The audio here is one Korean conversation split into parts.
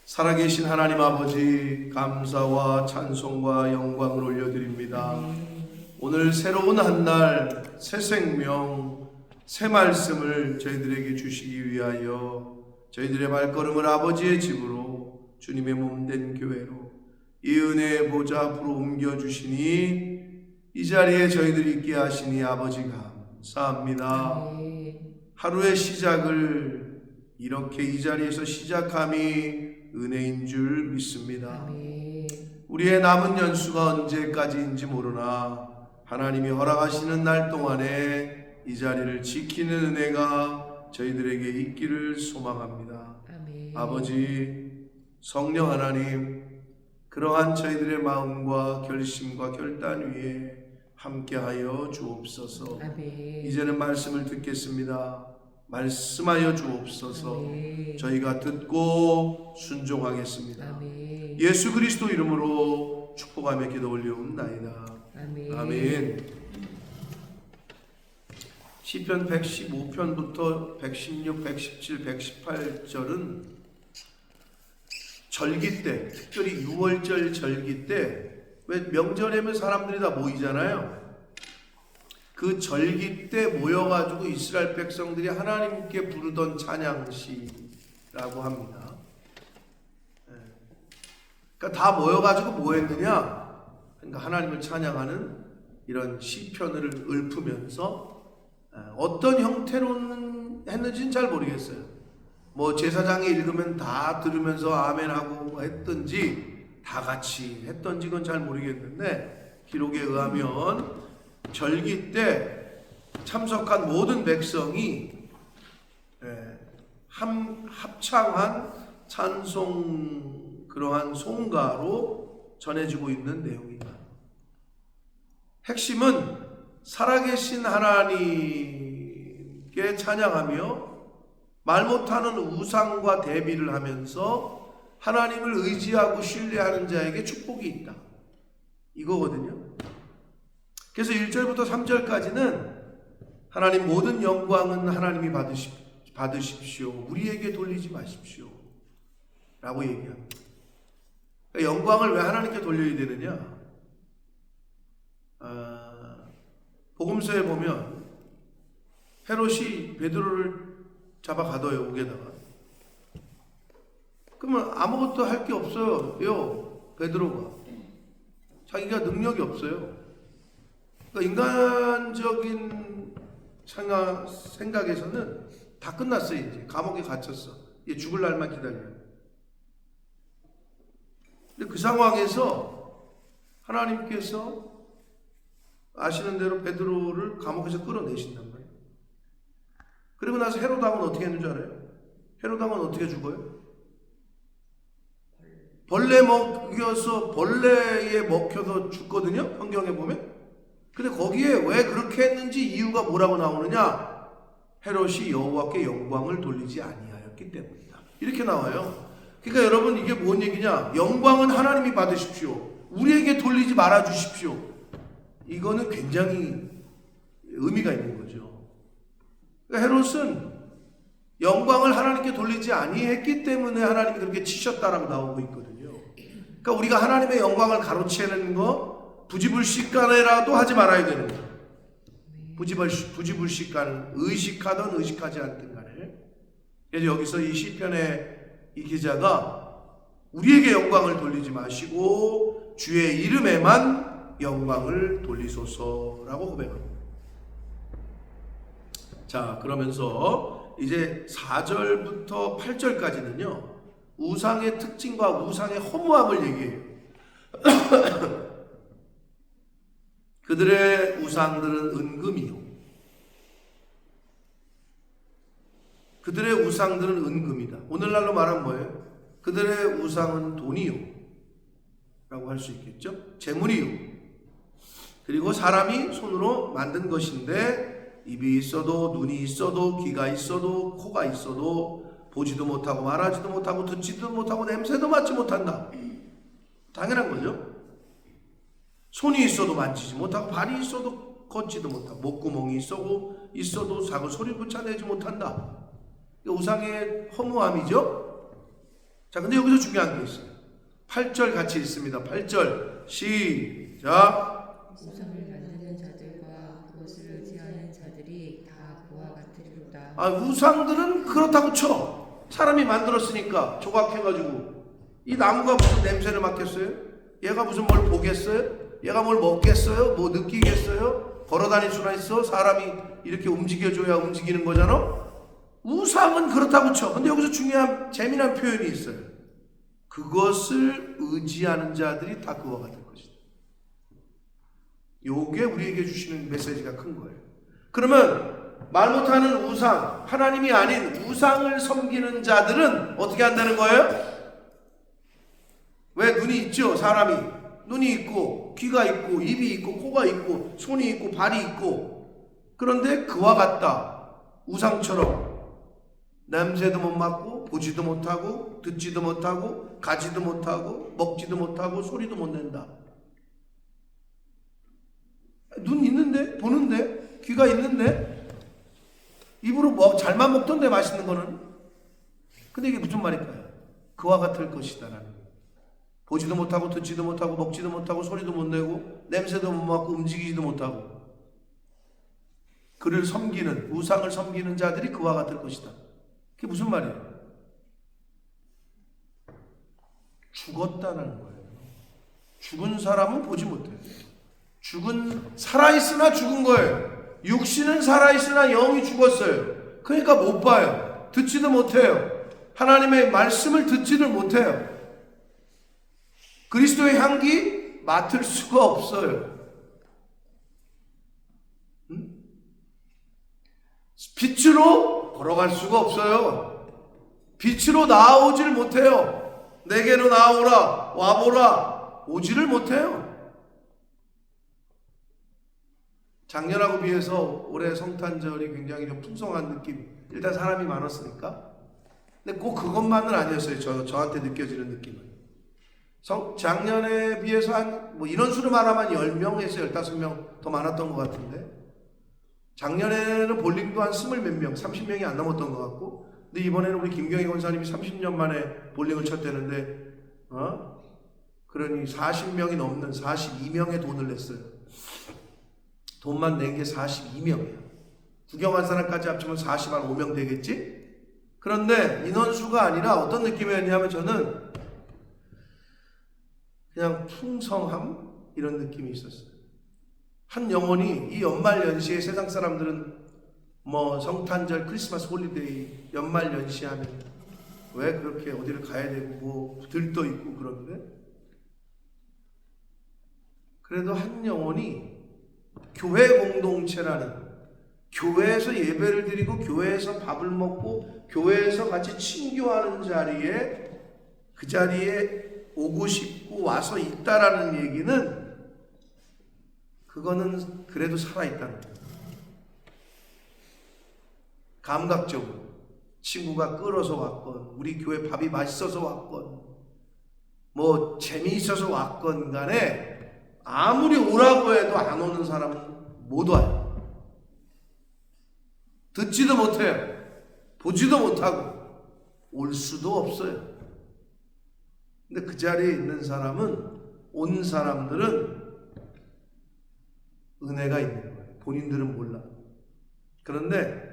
살아계신 하나님 아버지, 감사와 찬송과 영광을 올려드립니다. 오늘 새로운 한 날, 새 생명, 새 말씀을 저희들에게 주시기 위하여 저희들의 발걸음을 아버지의 집으로, 주님의 몸된 교회로 이 은혜의 보좌 앞으로 옮겨주시니 이 자리에 저희들이 있게 하시니 아버지 감사합니다. 하루의 시작을 이렇게 이 자리에서 시작함이 은혜인 줄 믿습니다. 우리의 남은 연수가 언제까지인지 모르나 하나님이 허락하시는 날 동안에 이 자리를 지키는 은혜가 저희들에게 있기를 소망합니다. 아버지, 성령 하나님, 그러한 저희들의 마음과 결심과 결단 위에 함께하여 주옵소서. 이제는 말씀을 듣겠습니다. 말씀하여 주옵소서. 저희가 듣고 순종하겠습니다. 예수 그리스도 이름으로 축복하며 기도 올려옵나이다. 아멘. 시편 115편부터 116, 117, 118절은 절기 때, 특별히 6월절 절기 때, 왜 명절에면 사람들이 다 모이잖아요. 그 절기 때 모여가지고 이스라엘 백성들이 하나님께 부르던 찬양시라고 합니다. 그러니까 다 모여가지고 뭐 했느냐? 그러니까 하나님을 찬양하는 이런 시편을 읊으면서 어떤 형태로 했는지는 잘 모르겠어요. 뭐 제사장이 읽으면 다 들으면서 아멘하고 했던지 다 같이 했던지 그건 잘 모르겠는데, 기록에 의하면 절기 때 참석한 모든 백성이 합창한 찬송, 그러한 송가로 전해지고 있는 내용이다. 핵심은 살아계신 하나님께 찬양하며 말 못하는 우상과 대비를 하면서 하나님을 의지하고 신뢰하는 자에게 축복이 있다, 이거거든요. 그래서 1절부터 3절까지는 하나님 모든 영광은 하나님이 받으십시오. 우리에게 돌리지 마십시오 라고 얘기합니다. 그러니까 영광을 왜 하나님께 돌려야 되느냐? 복음서에 보면 헤롯이 베드로를 잡아 가둬요, 옥에다가. 그러면 아무것도 할 게 없어요, 베드로가. 자기가 능력이 없어요. 그러니까 인간적인 생각에서는 다 끝났어요. 이제 감옥에 갇혔어. 이제 죽을 날만 기다려요. 근데 그 상황에서 하나님께서 아시는 대로 베드로를 감옥에서 끌어내신단 말이에요. 그리고 나서 헤롯 왕은 어떻게 했는 줄 알아요? 헤롯 왕은 어떻게 죽어요? 벌레 먹여서, 벌레에 먹혀서 죽거든요, 성경에 보면. 근데 거기에 왜 그렇게 했는지 이유가 뭐라고 나오느냐? 헤롯이 여호와께 영광을 돌리지 아니하였기 때문이다, 이렇게 나와요. 그러니까 여러분, 이게 뭔 얘기냐? 영광은 하나님이 받으십시오, 우리에게 돌리지 말아 주십시오. 이거는 굉장히 의미가 있는 거죠. 그러니까 헤롯은 영광을 하나님께 돌리지 아니했기 때문에 하나님이 그렇게 치셨다라고 나오고 있거든요. 그러니까 우리가 하나님의 영광을 가로채는 거 부지불식간에라도 하지 말아야 되는 거예요. 부지불식간, 의식하든 의식하지 않든 간에. 그래서 여기서 이 시편의 이 기자가 우리에게 영광을 돌리지 마시고 주의 이름에만 영광을 돌리소서라고 고백합니다. 자, 그러면서 이제 4절부터 8절까지는요, 우상의 특징과 우상의 허무함을 얘기해요. 그들의 우상들은 은금이요. 그들의 우상들은 은금이다. 오늘날로 말하면 뭐예요? 그들의 우상은 돈이요 라고 할 수 있겠죠. 재물이요. 그리고 사람이 손으로 만든 것인데 입이 있어도 눈이 있어도 귀가 있어도 코가 있어도 보지도 못하고 말하지도 못하고 듣지도 못하고 냄새도 맡지 못한다. 당연한 거죠. 손이 있어도 만지지 못하고 발이 있어도 걷지도 못하고 목구멍이 있어도 사고 소리조차 내지 못한다. 우상의 허무함이죠. 자, 근데 여기서 중요한 게 있어요. 8절 같이 읽습니다. 8절 시작. 우상을 만드는 자들과 그것을 의지하는 자들이 다 그와 같으리로다. 우상들은 그렇다고 쳐. 사람이 만들었으니까 조각해가지고 이 나무가 무슨 냄새를 맡겠어요? 얘가 무슨 뭘 보겠어요? 얘가 뭘 먹겠어요? 뭐 느끼겠어요? 걸어다닐 수나 있어? 사람이 이렇게 움직여줘야 움직이는 거잖아? 우상은 그렇다고 쳐. 근데 여기서 중요한 재미난 표현이 있어요. 그것을 의지하는 자들이 다 그와 같을 것이다. 요게 우리에게 주시는 메시지가 큰 거예요. 그러면 말 못하는 우상, 하나님이 아닌 우상을 섬기는 자들은 어떻게 한다는 거예요? 왜 눈이 있죠? 사람이 눈이 있고 귀가 있고 입이 있고 코가 있고 손이 있고 발이 있고, 그런데 그와 같다. 우상처럼 냄새도 못 맡고 보지도 못하고 듣지도 못하고 가지도 못하고 먹지도 못하고 소리도 못 낸다. 눈 있는데 보는데 귀가 있는데 입으로 잘만 먹던데 맛있는 거는. 근데 이게 무슨 말일까요? 그와 같을 것이다라는. 보지도 못하고 듣지도 못하고 먹지도 못하고 소리도 못 내고 냄새도 못 맡고 움직이지도 못하고 그를 섬기는, 우상을 섬기는 자들이 그와 같을 것이다. 그게 무슨 말이에요? 죽었다는 거예요. 죽은 사람은 보지 못해요. 살아있으나 죽은 거예요. 육신은 살아있으나 영이 죽었어요. 그러니까 못 봐요. 듣지도 못해요. 하나님의 말씀을 듣지를 못해요. 그리스도의 향기 맡을 수가 없어요. 빛으로 걸어갈 수가 없어요. 빛으로 나오질 못해요. 내게로 나오라, 와보라, 오지를 못해요. 작년하고 비해서 올해 성탄절이 굉장히 좀 풍성한 느낌. 일단 사람이 많았으니까. 근데 꼭 그것만은 아니었어요. 저한테 느껴지는 느낌은. 작년에 비해서 인원수로 말하면 10명에서 15명 더 많았던 것 같은데, 작년에는 볼링도 한 20 몇 명, 30명이 안 넘었던 것 같고, 근데 이번에는 우리 김경희 권사님이 30년 만에 볼링을 쳤대는데, 그러니 40명이 넘는 42명의 돈을 냈어요. 돈만 낸 게 42명이야. 구경한 사람까지 합치면 45명 되겠지? 그런데 인원수가 아니라 어떤 느낌이었냐면 저는 그냥 풍성함? 이런 느낌이 있었어요. 한 영혼이 이 연말 연시에 세상 사람들은 성탄절, 크리스마스 홀리데이, 연말 연시하면 왜 그렇게 어디를 가야 되고 들떠 있고 그런데, 그래도 한 영혼이 교회 공동체라는, 교회에서 예배를 드리고 교회에서 밥을 먹고 교회에서 같이 친교하는 자리에, 그 자리에 오고 싶고 와서 있다라는 얘기는, 그거는 그래도 살아있다는 거예요. 감각적으로 친구가 끌어서 왔건, 우리 교회 밥이 맛있어서 왔건, 재미있어서 왔건 간에 아무리 오라고 해도 안 오는 사람은 못 와요. 듣지도 못해요. 보지도 못하고 올 수도 없어요. 근데 그 자리에 있는 사람은, 온 사람들은 은혜가 있는 거예요. 본인들은 몰라. 그런데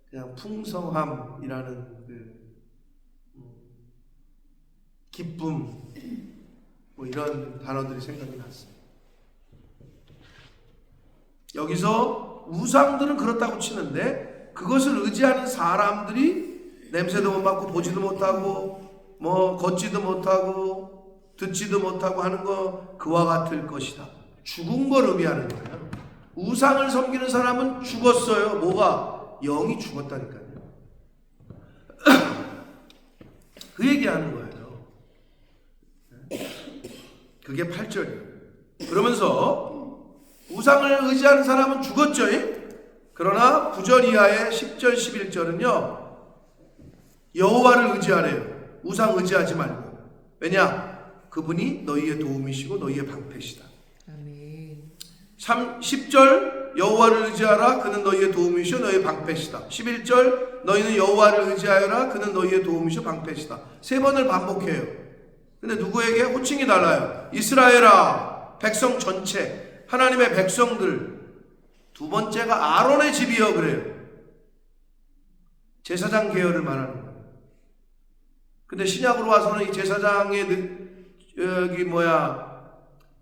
그냥 풍성함이라는 기쁨, 이런 단어들이 생각이 났어요. 여기서 우상들은 그렇다고 치는데, 그것을 의지하는 사람들이 냄새도 못 맡고 보지도 못하고 걷지도 못하고 듣지도 못하고 하는 거 그와 같을 것이다. 죽은 걸 의미하는 거예요. 우상을 섬기는 사람은 죽었어요. 뭐가? 영이 죽었다니까요. 그 얘기하는 거예요. 그게 8절이에요. 그러면서 우상을 의지하는 사람은 죽었죠. 그러나 9절 이하의 10절 11절은요 여호와를 의지하래요. 우상 의지하지 말고. 왜냐? 그분이 너희의 도움이시고 너희의 방패시다. 아멘. 10절 여호와를 의지하라. 그는 너희의 도움이시오 너희의 방패시다. 11절 너희는 여호와를 의지하여라. 그는 너희의 도움이시오 방패시다. 3번을 반복해요. 근데 누구에게? 호칭이 달라요. 이스라엘아, 백성 전체, 하나님의 백성들. 2번째가 아론의 집이여 그래요. 제사장 계열을 말하는 거예요. 근데 신약으로 와서는 이 제사장의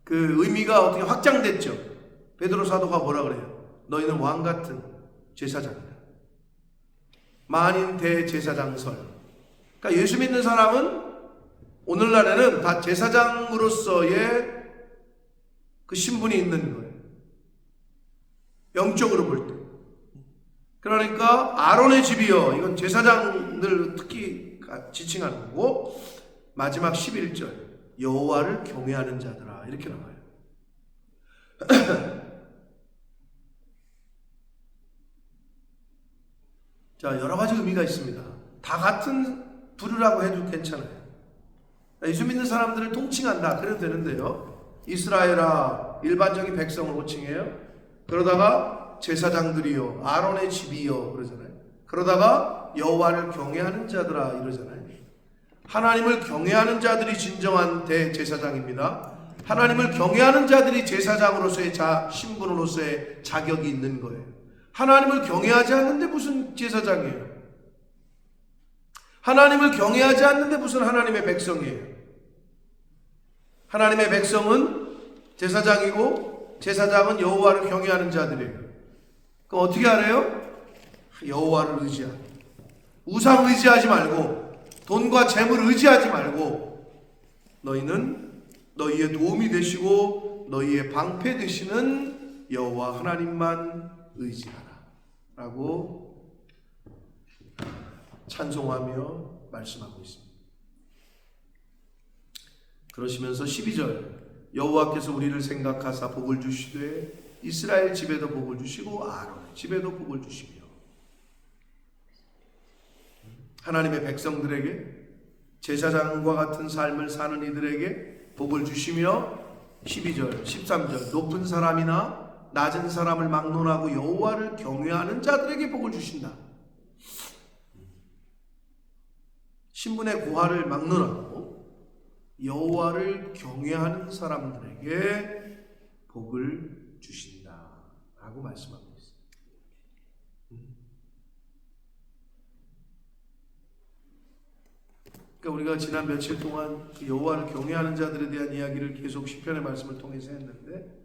그 의미가 어떻게 확장됐죠. 베드로 사도가 뭐라 그래요? 너희는 왕 같은 제사장이다. 만인 대제사장설. 그러니까 예수 믿는 사람은 오늘날에는 다 제사장으로서의 그 신분이 있는 거예요. 영적으로 볼 때. 그러니까 아론의 집이요. 이건 제사장들 특히 지칭하는 거고, 마지막 11절 여호와를 경외하는 자들아 이렇게 나와요. 자, 여러 가지 의미가 있습니다. 다 같은 부류라고 해도 괜찮아요. 예수 믿는 사람들을 통칭한다 그래도 되는데요. 이스라엘아, 일반적인 백성을 호칭해요. 그러다가 제사장들이요, 아론의 집이요 그러잖아요. 그러다가 여호와를 경외하는 자들아 이러잖아요. 하나님을 경외하는 자들이 진정한 대제사장입니다. 하나님을 경외하는 자들이 제사장으로서의 신분으로서의 자격이 있는 거예요. 하나님을 경외하지 않는데 무슨 제사장이에요? 하나님을 경외하지 않는데 무슨 하나님의 백성이에요? 하나님의 백성은 제사장이고 제사장은 여호와를 경외하는 자들이에요. 그럼 어떻게 하래요? 여호와를 의지하라. 우상 의지하지 말고 돈과 재물 의지하지 말고 너희는 너희의 도움이 되시고 너희의 방패 되시는 여호와 하나님만 의지하라 라고 찬송하며 말씀하고 있습니다. 그러시면서 12절 여호와께서 우리를 생각하사 복을 주시되 이스라엘 집에도 복을 주시고 아론의 집에도 복을 주시며 하나님의 백성들에게 제사장과 같은 삶을 사는 이들에게 복을 주시며 12절 13절 높은 사람이나 낮은 사람을 막론하고 여호와를 경외하는 자들에게 복을 주신다. 신분의 고하를 막론하고 여호와를 경외하는 사람들에게 복을 주신다 라고 말씀하고 있습니다. 그러니까 우리가 지난 며칠 동안 여호와를 경외하는 자들에 대한 이야기를 계속 시편의 말씀을 통해서 했는데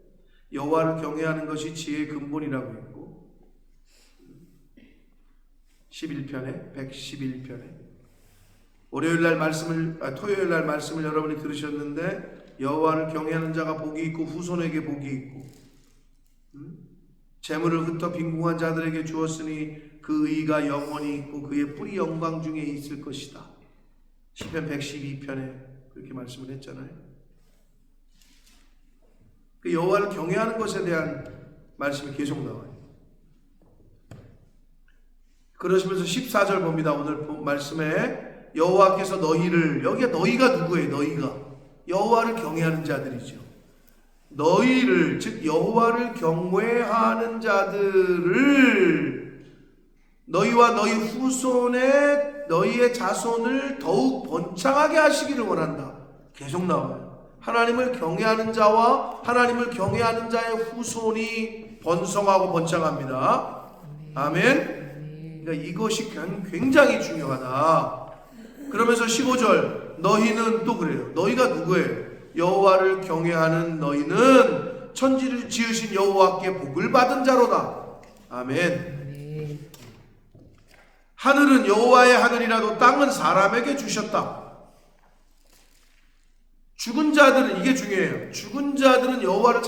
여호와를 경외하는 것이 지혜의 근본이라고 했고 11편에 111편에 토요일 날 말씀을 여러분이 들으셨는데 여호와를 경외하는 자가 복이 있고 후손에게 복이 있고 재물을 흩어 빈궁한 자들에게 주었으니 그 의가 영원히 있고 그의 뿌리 영광 중에 있을 것이다. 시편 112편에 그렇게 말씀을 했잖아요. 그 여호와를 경외하는 것에 대한 말씀이 계속 나와요. 그러시면서 14절 봅니다. 오늘 말씀에 여호와께서 너희를, 여기가 너희가 누구예요? 너희가 여호와를 경외하는 자들이죠. 너희를, 즉 여호와를 경외하는 자들을 너희와 너희 후손의 너희의 자손을 더욱 번창하게 하시기를 원한다. 계속 나와요. 하나님을 경외하는 자와 하나님을 경외하는 자의 후손이 번성하고 번창합니다. 아멘. 그러니까 이것이 굉장히 중요하다. 그러면서 15절 너희는 또 그래요. 너희가 누구예요? 여호와를 경외하는 너희는 천지를 지으신 여호와께 복을 받은 자로다. 아멘. 하늘은 여호와의 하늘이라도 땅은 사람에게 주셨다. 죽은 자들은, 이게 중요해요. 죽은 자들은 여호와를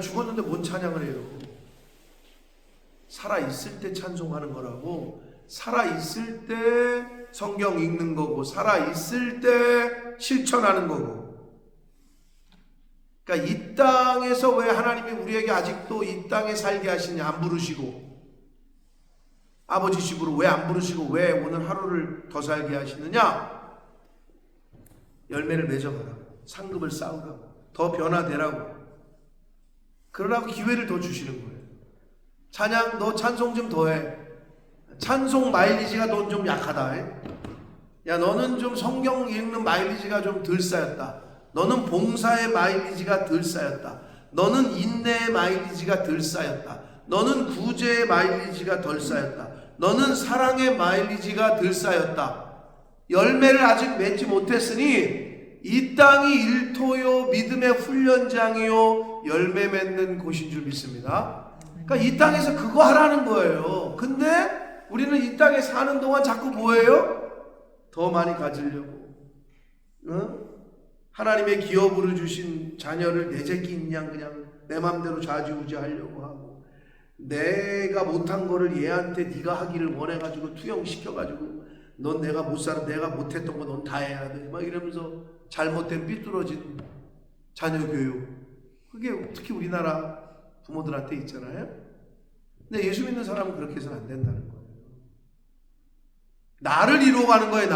죽었는데 뭔 찬양을 해요? 살아있을 때 찬송하는 거라고. 살아있을 때 성경 읽는 거고, 살아있을 때 실천하는 거고. 그러니까 이 땅에서 왜 하나님이 우리에게 아직도 이 땅에 살게 하시냐 안 부르시고, 아버지 집으로 왜 안 부르시고 왜 오늘 하루를 더 살게 하시느냐? 열매를 맺어가라고, 상급을 쌓으라고, 더 변화되라고, 그러라고 기회를 더 주시는 거예요. 찬양 너 찬송 좀 더해. 찬송 마일리지가 넌 좀 약하다. 야 너는 좀 성경 읽는 마일리지가 좀 덜 쌓였다. 너는 봉사의 마일리지가 덜 쌓였다. 너는 인내의 마일리지가 덜 쌓였다. 너는 구제의 마일리지가 덜 쌓였다. 너는 사랑의 마일리지가 덜 쌓였다. 열매를 아직 맺지 못했으니 이 땅이 일토요 믿음의 훈련장이요 열매 맺는 곳인 줄 믿습니다. 그러니까 이 땅에서 그거 하라는 거예요. 근데 우리는 이 땅에 사는 동안 자꾸 뭐예요? 더 많이 가지려고, 하나님의 기업으로 주신 자녀를 내 새끼인 양 그냥 내 맘대로 좌지우지 하려고 하고, 내가 못한 거를 얘한테 네가 하기를 원해가지고 투영시켜가지고 넌 내가 못 살아, 내가 못했던 거 넌 다 해야 돼 막 이러면서 잘못된 삐뚤어진 자녀 교육, 그게 특히 우리나라 부모들한테 있잖아요. 근데 예수 믿는 사람은 그렇게 해서는 안 된다는 거예요. 나를 이루어가는 거예요.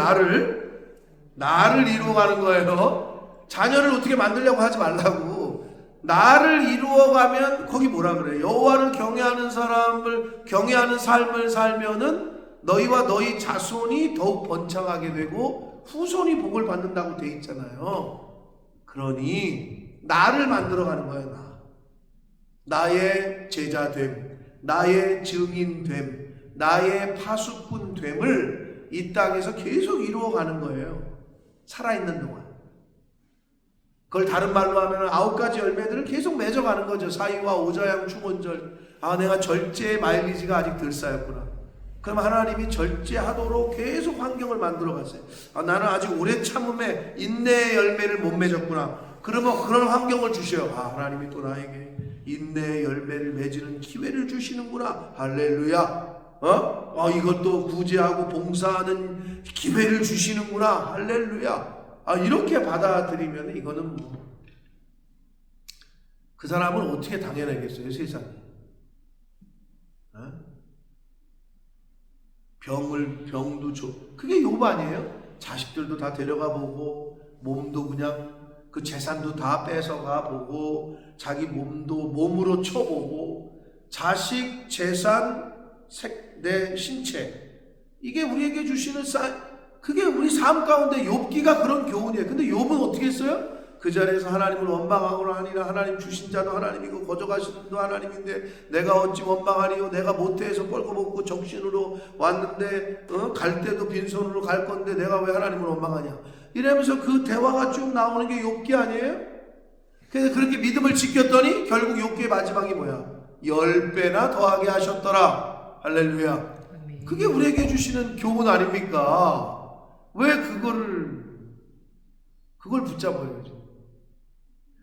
나를 이루어가는 거예요. 자녀를 어떻게 만들려고 하지 말라고. 나를 이루어가면 거기 뭐라 그래요? 여호와를 경외하는 사람을 경외하는 삶을 살면은 너희와 너희 자손이 더욱 번창하게 되고 후손이 복을 받는다고 돼 있잖아요. 그러니 나를 만들어가는 거예요. 나의 제자됨, 나의 증인됨, 나의 파수꾼됨을 이 땅에서 계속 이루어가는 거예요. 살아있는 동안. 그걸 다른 말로 하면 9가지 열매들을 계속 맺어가는 거죠. 사이와 오자양 충원절. 아, 내가 절제의 마일리지가 아직 덜 쌓였구나. 그럼 하나님이 절제하도록 계속 환경을 만들어 가세요. 아, 나는 아직 오래 참음에 인내의 열매를 못 맺었구나. 그러면 그런 환경을 주셔요. 아, 하나님이 또 나에게 인내의 열매를 맺는 기회를 주시는구나. 할렐루야. 이것도 구제하고 봉사하는 기회를 주시는구나. 할렐루야. 아, 이렇게 받아들이면 이거는 뭐 그 사람은 어떻게 당해내겠어요, 세상에. 병도 줘. 그게 욥 아니에요? 자식들도 다 데려가 보고, 몸도 그냥 그 재산도 다 뺏어가 보고, 자기 몸으로 쳐보고, 자식, 재산, 내 신체, 이게 우리에게 주시는 그게 우리 삶 가운데 욥기가 그런 교훈이에요. 근데 욥은 어떻게 했어요? 그 자리에서 하나님을 원망하거나 하니라. 하나님 주신 자도 하나님이고 거저가시는 분도 하나님인데 내가 어찌 원망하리요. 내가 모태에서 뻘거벗고 정신으로 왔는데 갈 때도 빈손으로 갈 건데 내가 왜 하나님을 원망하냐. 이러면서 그 대화가 쭉 나오는 게 욥기 아니에요? 그래서 그렇게 믿음을 지켰더니 결국 욥기의 마지막이 뭐야? 10배나 더하게 하셨더라. 할렐루야. 그게 우리에게 주시는 교훈 아닙니까? 왜 그걸 붙잡아요?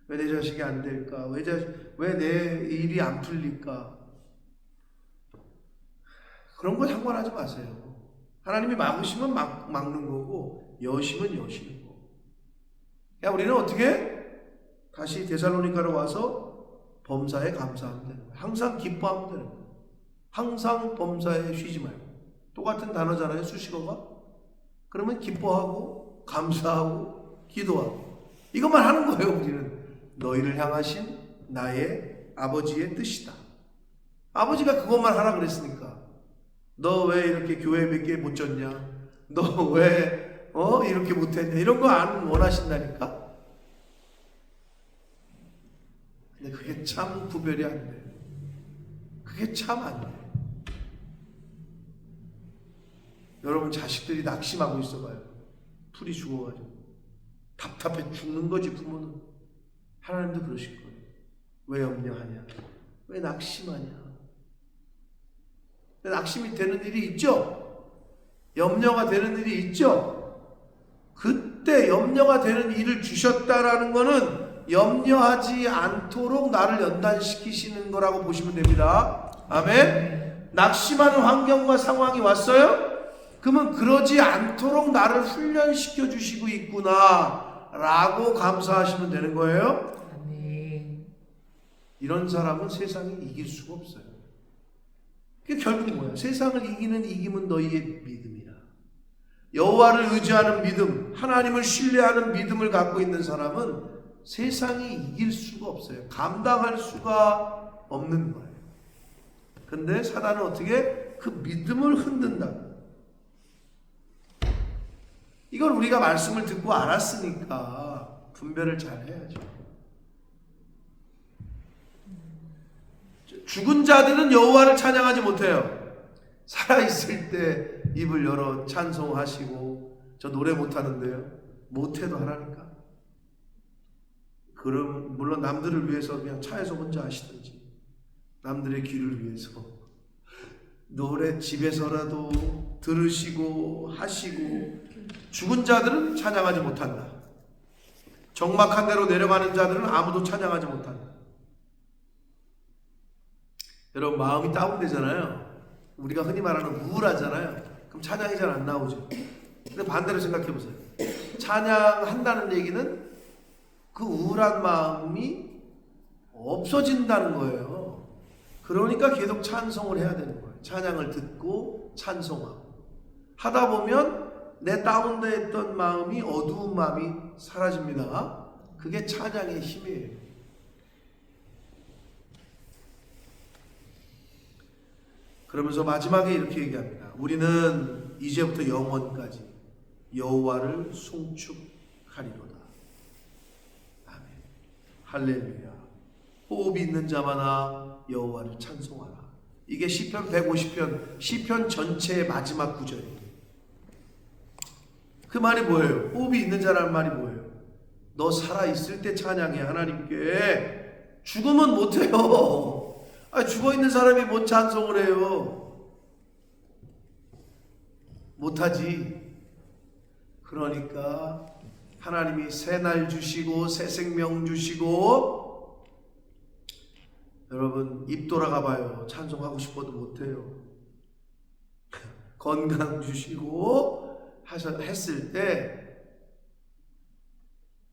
왜 내 자식이 안 될까? 왜 내 일이 안 풀릴까? 그런 거 상관하지 마세요. 하나님이 막으시면 막는 거고, 여시면 여시는 거고. 야, 우리는 어떻게? 다시 데살로니가로 와서 범사에 감사하면 되는 거예요. 항상 기뻐하면 되는 거예요. 항상 범사에 쉬지 말고. 똑같은 단어잖아요, 수식어가. 그러면 기뻐하고, 감사하고, 기도하고. 이것만 하는 거예요, 우리는. 너희를 향하신 나의 아버지의 뜻이다. 아버지가 그것만 하라 그랬으니까. 너 왜 이렇게 교회 몇 개 못 졌냐? 너 왜 이렇게 못했냐? 이런 거 안 원하신다니까. 근데 그게 참 구별이 안 돼. 그게 참 안 돼. 여러분 자식들이 낙심하고 있어봐요. 풀이 죽어가지고 답답해 죽는 거지. 부모는. 하나님도 그러실 거예요. 왜 염려하냐? 왜 낙심하냐? 낙심이 되는 일이 있죠? 염려가 되는 일이 있죠? 그때 염려가 되는 일을 주셨다라는 거는 염려하지 않도록 나를 연단시키시는 거라고 보시면 됩니다. 아멘? 낙심하는 환경과 상황이 왔어요? 그러면 그러지 않도록 나를 훈련시켜 주시고 있구나 라고 감사하시면 되는 거예요. 이런 사람은 세상이 이길 수가 없어요. 그게 결국 뭐야? 세상을 이기는 이김은 너희의 믿음이라. 여호와를 의지하는 믿음, 하나님을 신뢰하는 믿음을 갖고 있는 사람은 세상이 이길 수가 없어요. 감당할 수가 없는 거예요. 근데 사단은 어떻게 그 믿음을 흔든다. 이걸 우리가 말씀을 듣고 알았으니까 분별을 잘 해야죠. 죽은 자들은 여호와를 찬양하지 못해요. 살아있을 때 입을 열어 찬송하시고, 저 노래 못하는데요. 못해도 하라니까. 그럼 물론 남들을 위해서 그냥 차에서 혼자 하시든지, 남들의 귀를 위해서 노래 집에서라도 들으시고 하시고. 죽은 자들은 찬양하지 못한다. 적막한 데로 내려가는 자들은 아무도 찬양하지 못한다. 여러분, 마음이 다운되잖아요. 우리가 흔히 말하는 우울하잖아요. 그럼 찬양이 잘 안 나오죠. 근데 반대로 생각해 보세요. 찬양한다는 얘기는 그 우울한 마음이 없어진다는 거예요. 그러니까 계속 찬송을 해야 되는 거예요. 찬양을 듣고 찬송하고 하다 보면 내 다운되어 있던 마음이, 어두운 마음이 사라집니다. 그게 찬양의 힘이에요. 그러면서 마지막에 이렇게 얘기합니다. 우리는 이제부터 영원까지 여호와를 송축하리로다. 아멘. 할렐루야. 호흡이 있는 자마다 여호와를 찬송하라. 이게 시편 150편, 시편 전체의 마지막 구절이에요. 그 말이 뭐예요? 호흡이 있는 자라는 말이 뭐예요? 너 살아있을 때 찬양해. 하나님께. 죽으면 못해요. 죽어있는 사람이 뭔 찬송을 해요? 못하지. 그러니까 하나님이 새 날 주시고 새 생명 주시고, 여러분 입 돌아가 봐요. 찬송하고 싶어도 못해요. 건강 주시고 했을 때,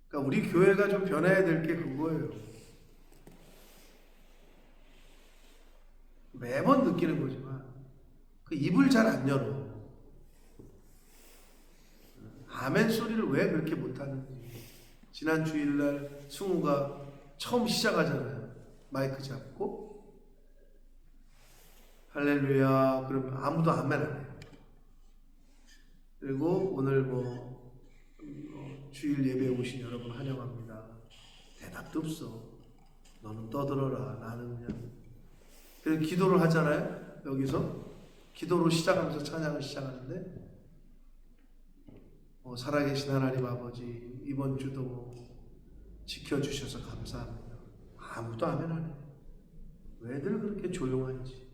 그러니까 우리 교회가 좀 변해야 될 게 그거예요. 매번 느끼는 거지만 그 입을 잘 안 열어. 아멘 소리를 왜 그렇게 못하는지. 지난 주일날 승우가 처음 시작하잖아요. 마이크 잡고 할렐루야 그러면 아무도 아멘 안 해요. 그리고 오늘 주일 예배에 오신 여러분 환영합니다. 대답도 없어. 너는 떠들어라. 나는 그냥. 그래서 기도를 하잖아요. 여기서 기도로 시작하면서 찬양을 시작하는데, 살아계신 하나님 아버지, 이번 주도 지켜주셔서 감사합니다. 아무도 아멘 안 해요. 왜들 그렇게 조용한지.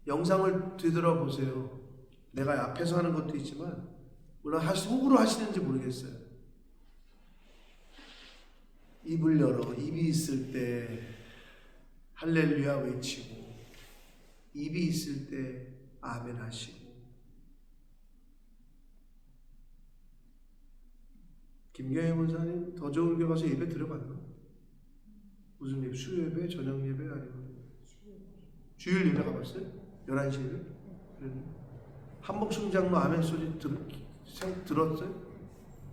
영상을 되돌아보세요. 내가 앞에서 하는 것도 있지만 물론 속으로 하시는지 모르겠어요. 입을 열어 입이 있을 때 할렐루야 외치고, 입이 있을 때 아멘 하시고. 김경혜 목사님 더 좋은 교회 가서 예배 들어봤나? 무슨 예배? 수요 예배? 저녁 예배? 아니면 주일 예배 가봤어요? 11시 예배? 한복순 장로 아멘 소리 들었어요?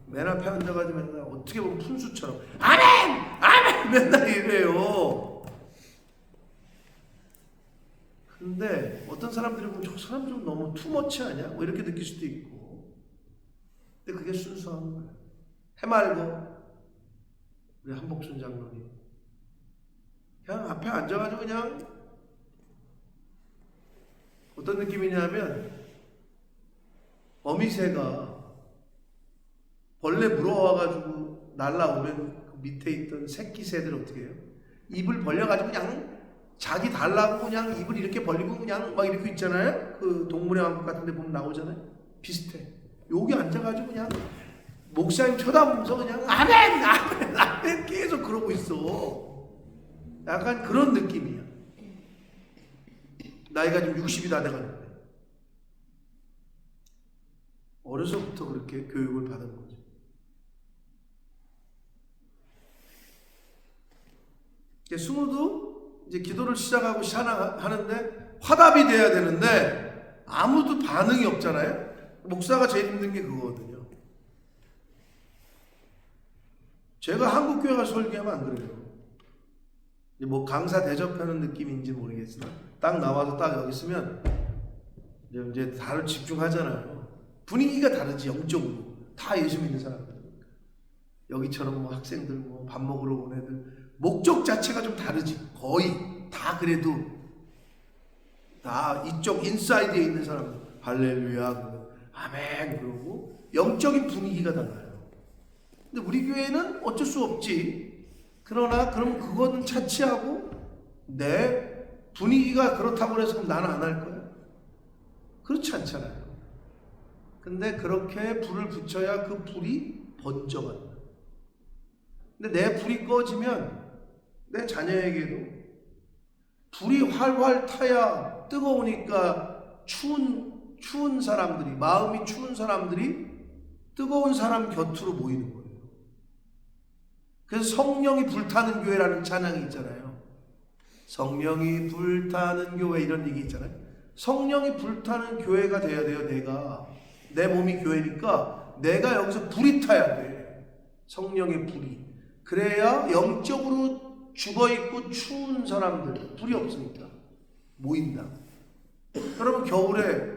맨 앞에 앉아가지고 맨날 어떻게 보면 푼수처럼 아멘! 아멘! 맨날 이래요. 근데 어떤 사람들이 보면 저 사람 좀 너무 투머치 아니야? 뭐 이렇게 느낄 수도 있고. 근데 그게 순수한 거예요. 해말고 우리 한복순 장로님 그냥 앞에 앉아가지고 그냥 어떤 느낌이냐면, 어미새가 벌레 물어와가지고 날라오면 그 밑에 있던 새끼 새들 어떻게 해요? 입을 벌려가지고 그냥 자기 달라고 그냥 입을 이렇게 벌리고 그냥 막 이렇게 있잖아요. 그 동물의 왕국 같은 데 보면 나오잖아요. 비슷해. 여기 앉아가지고 그냥 목사님 쳐다보면서 그냥 아멘! 아멘! 아멘! 계속 그러고 있어. 약간 그런 느낌이야. 나이가 좀 60이 다 돼가는데 어려서부터 그렇게 교육을 받은 거죠. 승우도 이제 기도를 시작하고 하는데 화답이 돼야 되는데 아무도 반응이 없잖아요. 목사가 제일 힘든 게 그거거든요. 제가 한국교회 가서 설교하면 안 그래요. 뭐 강사 대접하는 느낌인지 모르겠으나 딱 나와서 딱 여기 있으면 이제 다들 집중하잖아요. 분위기가 다르지. 영적으로 다 예수 믿는 사람들. 여기처럼 뭐 학생들 뭐 밥 먹으러 온 애들 목적 자체가 좀 다르지. 거의 다 그래도 다 이쪽 인사이드에 있는 사람들 할렐루야 아멘 그러고 영적인 분위기가 달라요. 근데 우리 교회는 어쩔 수 없지. 그러나 그럼 그건 차치하고 내 분위기가 그렇다고 해서 그럼 나는 안 할 거야? 그렇지 않잖아요. 근데 그렇게 불을 붙여야 그 불이 번져간다. 근데 내 불이 꺼지면 내 자녀에게도 불이 활활 타야 뜨거우니까 추운 사람들이, 마음이 추운 사람들이 뜨거운 사람 곁으로 모이는 거예요. 그래서 성령이 불타는 교회라는 찬양이 있잖아요. 성령이 불타는 교회 이런 얘기 있잖아요. 성령이 불타는 교회가 돼야 돼요. 내 몸이 교회니까 내가 여기서 불이 타야 돼. 성령의 불이. 그래야 영적으로 죽어있고 추운 사람들, 불이 없으니까 모인다. 여러분 겨울에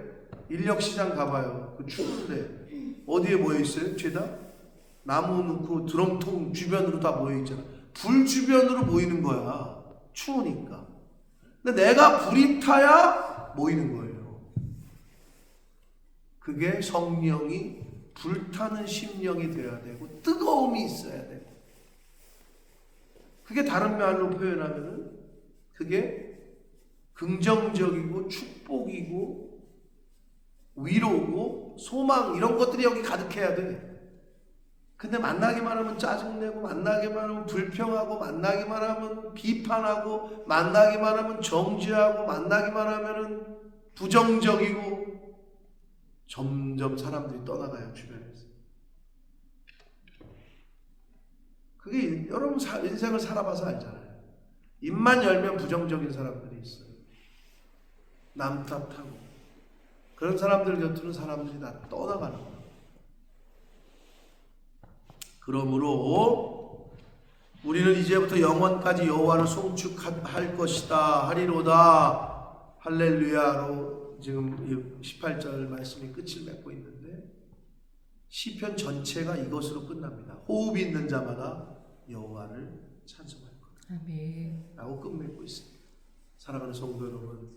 인력시장 가봐요. 그 추운데 어디에 모여있어요? 죄다? 나무 넣고 드럼통 주변으로 다 모여있잖아. 불 주변으로 모이는 거야. 추우니까. 근데 내가 불이 타야 모이는 거예요. 그게 성령이 불타는 심령이 되어야 되고 뜨거움이 있어야 되고, 그게 다른 말로 표현하면은 그게 긍정적이고 축복이고 위로고 소망 이런 것들이 여기 가득해야 돼. 근데 만나기만 하면 짜증내고 만나기만 하면 불평하고 만나기만 하면 비판하고 만나기만 하면 정죄하고 만나기만 하면은 부정적이고 점점 사람들이 떠나가요. 주변에서. 그게 여러분 인생을 살아봐서 알잖아요. 입만 열면 부정적인 사람들이 있어요. 남 탓하고. 그런 사람들 곁으로 사람들이 다 떠나가는 거예요. 그러므로 우리는 이제부터 영원까지 여호와를 송축할 것이다 하리로다 할렐루야로 지금 18절 말씀이 끝을 맺고 있는데, 시편 전체가 이것으로 끝납니다. 호흡이 있는 자마다 여호와를 찬송할 거다 아멘. 라고 끝맺고 있습니다. 사랑하는 성도 여러분,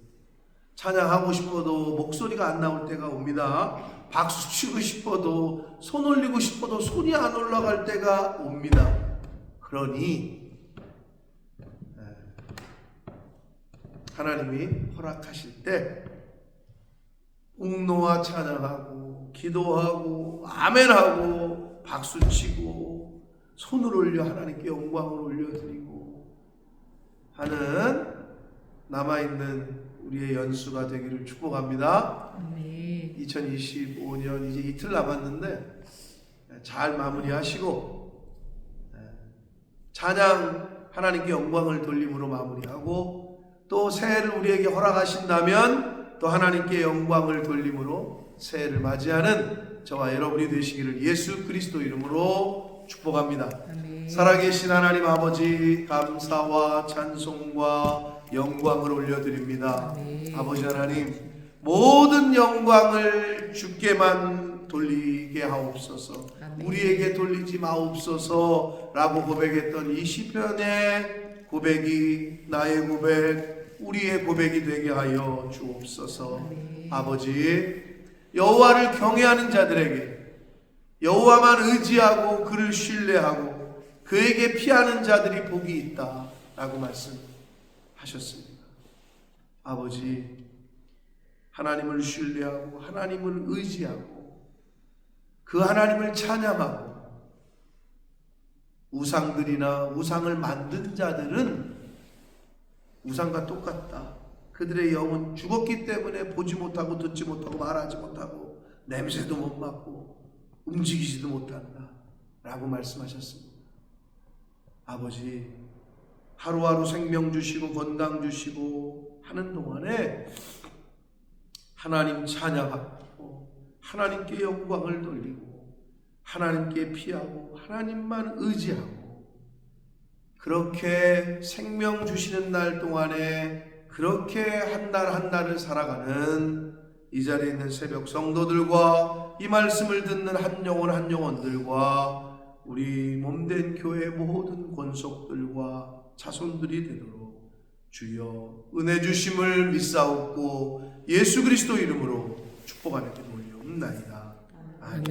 찬양하고 싶어도 목소리가 안 나올 때가 옵니다. 박수 치고 싶어도 손 올리고 싶어도 손이 안 올라갈 때가 옵니다. 그러니 하나님이 허락하실 때 웅노와 찬양하고 기도하고 아멘하고 박수치고 손을 올려 하나님께 영광을 올려드리고 하는 남아있는 우리의 연수가 되기를 축복합니다. 아멘. 2025년 이제 이틀 남았는데 잘 마무리하시고 찬양 하나님께 영광을 돌림으로 마무리하고, 또 새해를 우리에게 허락하신다면 또 하나님께 영광을 돌림으로 새해를 맞이하는 저와 여러분이 되시기를 예수 그리스도 이름으로 축복합니다. 아멘. 살아계신 하나님 아버지, 감사와 찬송과 영광을 올려드립니다. 아멘. 아버지 하나님, 모든 영광을 주께만 돌리게 하옵소서. 아멘. 우리에게 돌리지 마옵소서 라고 고백했던 이 시편의 고백이 나의 고백, 우리의 고백이 되게 하여 주옵소서. 아멘. 아버지, 여호와를 경외하는 자들에게, 여호와만 의지하고 그를 신뢰하고 그에게 피하는 자들이 복이 있다 라고 말씀하셨습니다. 아버지, 하나님을 신뢰하고 하나님을 의지하고 그 하나님을 찬양하고, 우상들이나 우상을 만든 자들은 우상과 똑같다. 그들의 영은 죽었기 때문에 보지 못하고 듣지 못하고 말하지 못하고 냄새도 못 맡고 움직이지도 못한다 라고 말씀하셨습니다. 아버지, 하루하루 생명 주시고 건강 주시고 하는 동안에 하나님 찬양하고 하나님께 영광을 돌리고 하나님께 피하고 하나님만 의지하고, 그렇게 생명 주시는 날 동안에 그렇게 한 날 한 날을 살아가는 이 자리에 있는 새벽 성도들과 이 말씀을 듣는 한 영혼들과 우리 몸된 교회 모든 권속들과 자손들이 되도록 주여 은혜 주심을 믿사옵고 예수 그리스도 이름으로 축복하는 기도 올리옵나이다.